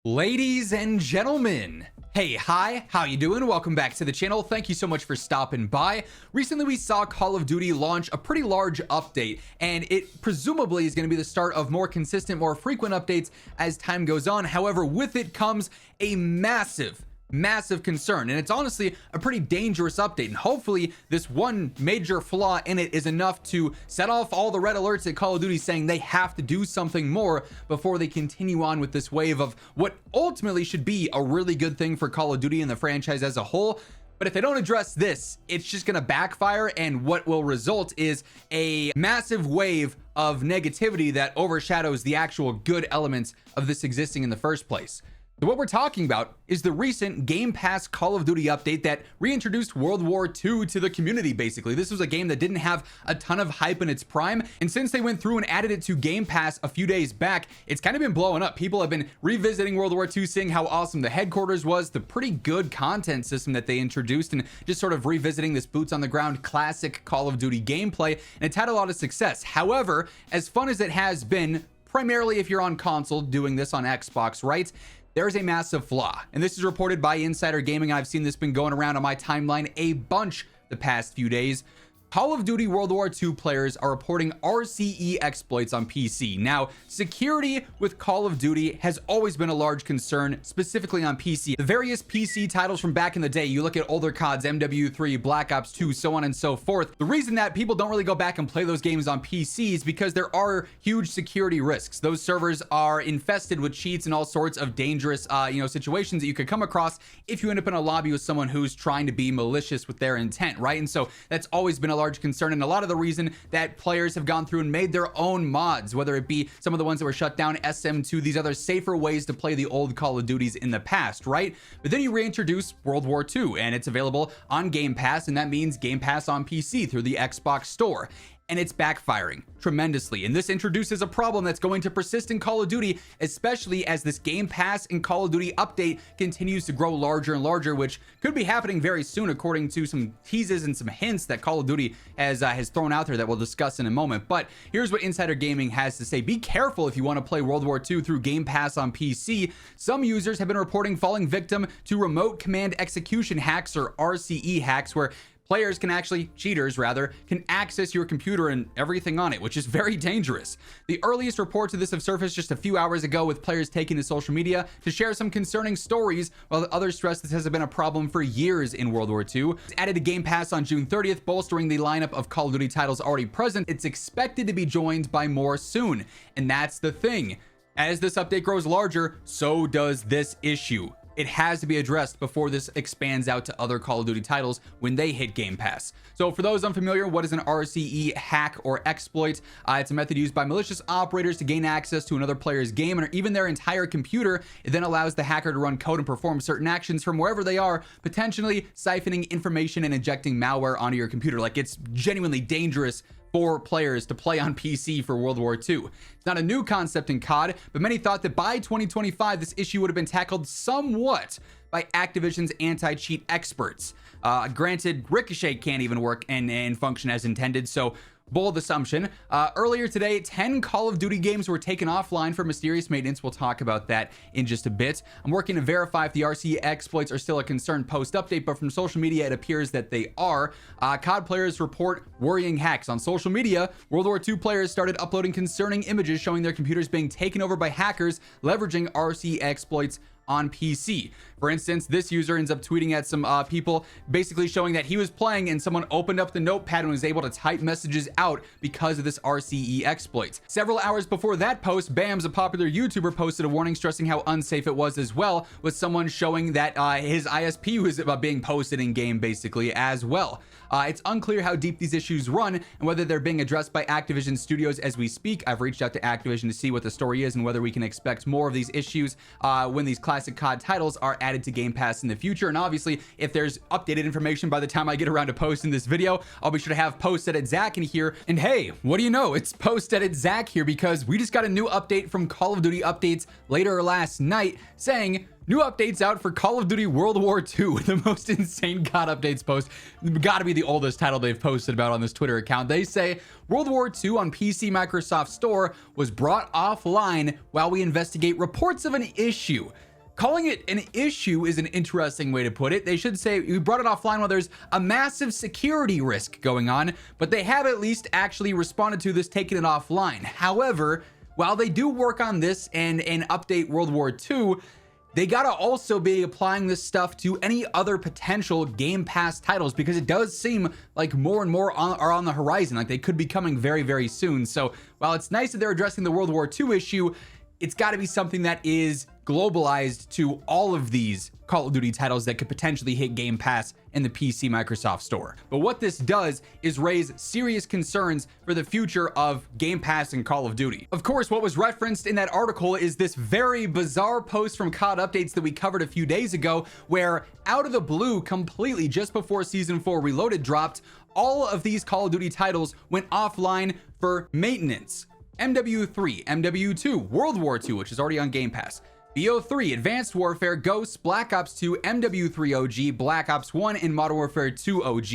Ladies and gentlemen, hey, hi, how you doing? Welcome back to the channel. Thank you so much for stopping by. Recently, we saw Call of Duty launch a pretty large update, and it presumably is going to be the start of more consistent, more frequent updates as time goes on. However, with it comes a massive concern, and it's honestly a pretty dangerous update, and hopefully this one major flaw in it is enough to set off all the red alerts at Call of Duty saying they have to do something more before they continue on with this wave of what ultimately should be a really good thing for Call of Duty and the franchise as a whole. But if they don't address this, it's just going to backfire, and what will result is a massive wave of negativity that overshadows the actual good elements of this existing in the first place. So what we're talking about is the recent Game Pass Call of Duty update that reintroduced World War II to the community, basically. This was a game that didn't have a ton of hype in its prime, and since they went through and added it to Game Pass a few days back, it's kind of been blowing up. People have been revisiting World War II, seeing how awesome the headquarters was, the pretty good content system that they introduced, and just sort of revisiting this boots on the ground classic Call of Duty gameplay, and it's had a lot of success. However, as fun as it has been, primarily if you're on console doing this on Xbox, right? There is a massive flaw, and this is reported by Insider Gaming. I've seen this been going around on my timeline a bunch the past few days. Call of Duty World War II players are reporting RCE exploits on PC. Now, security with Call of Duty has always been a large concern, specifically on PC. The various PC titles from back in the day, you look at older CODs, MW3, Black Ops 2, so on and so forth. The reason that people don't really go back and play those games on PC is because there are huge security risks. Those servers are infested with cheats and all sorts of dangerous, situations that you could come across if you end up in a lobby with someone who's trying to be malicious with their intent, right? And so that's always been a large concern, and a lot of the reason that players have gone through and made their own mods, whether it be some of the ones that were shut down, SM2, these other safer ways to play the old Call of Duties in the past, right? But then you reintroduce World War II, and it's available on Game Pass, and that means Game Pass on PC through the Xbox Store. And it's backfiring tremendously. And this introduces a problem that's going to persist in Call of Duty, especially as this Game Pass and Call of Duty update continues to grow larger and larger, which could be happening very soon, according to some teases and some hints that Call of Duty has thrown out there that we'll discuss in a moment. But here's what Insider Gaming has to say. Be careful if you want to play World War II through Game Pass on PC. Some users have been reporting falling victim to remote command execution hacks, or RCE hacks, where cheaters can access your computer and everything on it, which is very dangerous. The earliest reports of this have surfaced just a few hours ago, with players taking to social media to share some concerning stories, while others stress this has been a problem for years in World War II. It's added to Game Pass on June 30th, bolstering the lineup of Call of Duty titles already present. It's expected to be joined by more soon, and that's the thing. As this update grows larger, so does this issue. It has to be addressed before this expands out to other Call of Duty titles when they hit Game Pass. So for those unfamiliar, what is an RCE hack or exploit? It's a method used by malicious operators to gain access to another player's game or even their entire computer. It then allows the hacker to run code and perform certain actions from wherever they are, potentially siphoning information and injecting malware onto your computer. Like, it's genuinely dangerous for players to play on PC for World War II. It's not a new concept in COD, but many thought that by 2025, this issue would have been tackled somewhat by Activision's anti-cheat experts. Granted, Ricochet can't even work and function as intended, so bold assumption. Earlier today, 10 Call of Duty games were taken offline for mysterious maintenance. We'll talk about that in just a bit. I'm working to verify if the RCE exploits are still a concern post-update, but from social media, it appears that they are. COD players report worrying hacks. On social media, World War II players started uploading concerning images showing their computers being taken over by hackers leveraging RCE exploits on PC. For instance, this user ends up tweeting at some people, basically showing that he was playing and someone opened up the notepad and was able to type messages out because of this RCE exploit. Several hours before that post, Bams, a popular YouTuber, posted a warning stressing how unsafe it was as well, with someone showing that his ISP was being posted in game basically as well. It's unclear how deep these issues run and whether they're being addressed by Activision Studios as we speak. I've reached out to Activision to see what the story is and whether we can expect more of these issues when these classic COD titles are added to Game Pass in the future. And obviously, if there's updated information by the time I get around to posting this video, I'll be sure to have post-edit Zach in here. And hey, what do you know? It's post-edit Zach here because we just got a new update from Call of Duty Updates later last night saying new updates out for Call of Duty World War II, the most insane COD updates post. Gotta be the oldest title they've posted about on this Twitter account. They say World War II on PC Microsoft Store was brought offline while we investigate reports of an issue. Calling it an issue is an interesting way to put it. They should say we brought it offline while there's a massive security risk going on, but they have at least actually responded to this, taking it offline. However, while they do work on this and update World War II, they gotta also be applying this stuff to any other potential Game Pass titles, because it does seem like more and more are on the horizon. Like they could be coming very, very soon. So while it's nice that they're addressing the World War II issue, it's got to be something that is globalized to all of these Call of Duty titles that could potentially hit Game Pass in the PC Microsoft Store. But what this does is raise serious concerns for the future of Game Pass and Call of Duty. Of course, what was referenced in that article is this very bizarre post from COD Updates that we covered a few days ago, where out of the blue, completely just before Season 4 Reloaded dropped, all of these Call of Duty titles went offline for maintenance. MW3, MW2, World War II, which is already on Game Pass, BO3, Advanced Warfare, Ghosts, Black Ops 2, MW3 OG, Black Ops 1, and Modern Warfare 2 OG.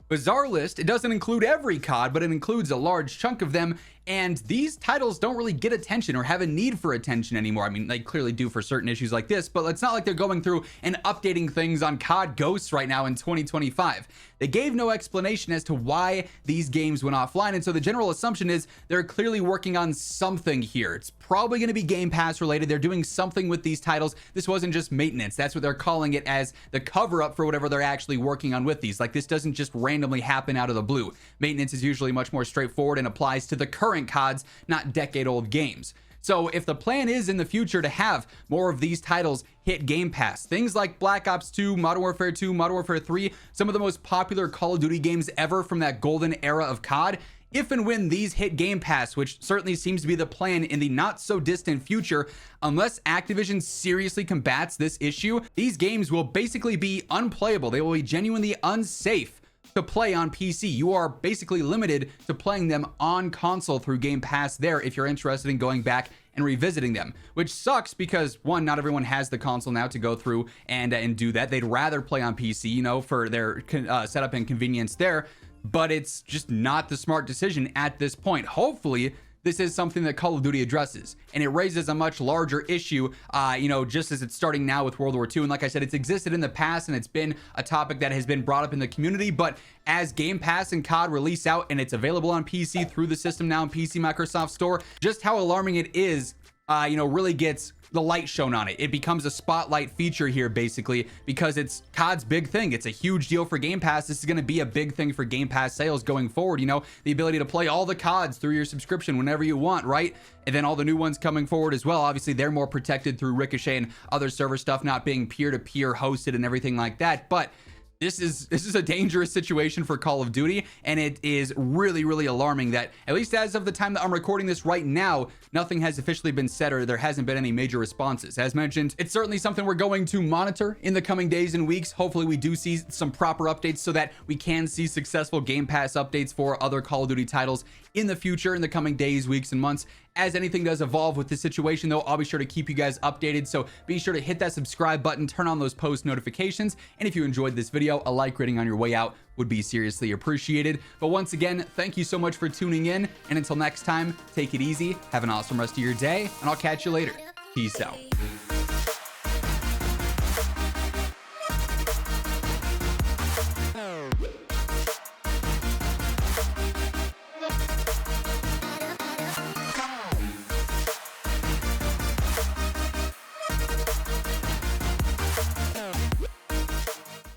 Bizarre list. It doesn't include every COD, but it includes a large chunk of them, and these titles don't really get attention or have a need for attention anymore. I mean, they clearly do for certain issues like this, but it's not like they're going through and updating things on COD Ghosts right now in 2025. They gave no explanation as to why these games went offline, and so the general assumption is they're clearly working on something here. It's probably going to be Game Pass related. They're doing something with these titles. This wasn't just maintenance. That's what they're calling it, as the cover up for whatever they're actually working on with these. Like, this doesn't just randomly happen out of the blue. Maintenance is usually much more straightforward and applies to the current CODs, not decade-old games. So if the plan is in the future to have more of these titles hit Game Pass, things like Black Ops 2, Modern Warfare 2, Modern Warfare 3, some of the most popular Call of Duty games ever from that golden era of COD, if and when these hit Game Pass, which certainly seems to be the plan in the not so distant future, unless Activision seriously combats this issue, these games will basically be unplayable. They will be genuinely unsafe to play on PC. You are basically limited to playing them on console through Game Pass there if you're interested in going back and revisiting them, which sucks because, one, not everyone has the console now to go through and do that. They'd rather play on PC, you know, for their setup and convenience there, but it's just not the smart decision at this point. Hopefully, this is something that Call of Duty addresses, and it raises a much larger issue, you know, just as it's starting now with World War II. And like I said, it's existed in the past, and it's been a topic that has been brought up in the community. But as Game Pass and COD release out, and it's available on PC through the system now in PC Microsoft Store, just how alarming it is, you know, really gets the light shown on it. It becomes a spotlight feature here, basically, because it's COD's big thing. It's a huge deal for Game Pass. This is going to be a big thing for Game Pass sales going forward. You know, the ability to play all the CODs through your subscription whenever you want, right? And then all the new ones coming forward as well. Obviously, they're more protected through Ricochet and other server stuff, not being peer-to-peer hosted and everything like that. But this is a dangerous situation for Call of Duty, and it is really, really alarming that, at least as of the time that I'm recording this right now, nothing has officially been said, or there hasn't been any major responses. As mentioned, it's certainly something we're going to monitor in the coming days and weeks. Hopefully we do see some proper updates so that we can see successful Game Pass updates for other Call of Duty titles in the future, in the coming days, weeks, and months. As anything does evolve with this situation, though, I'll be sure to keep you guys updated. So be sure to hit that subscribe button, turn on those post notifications, and if you enjoyed this video, a like rating on your way out would be seriously appreciated. But once again, thank you so much for tuning in, and until next time, take it easy, have an awesome rest of your day, and I'll catch you later. Peace out.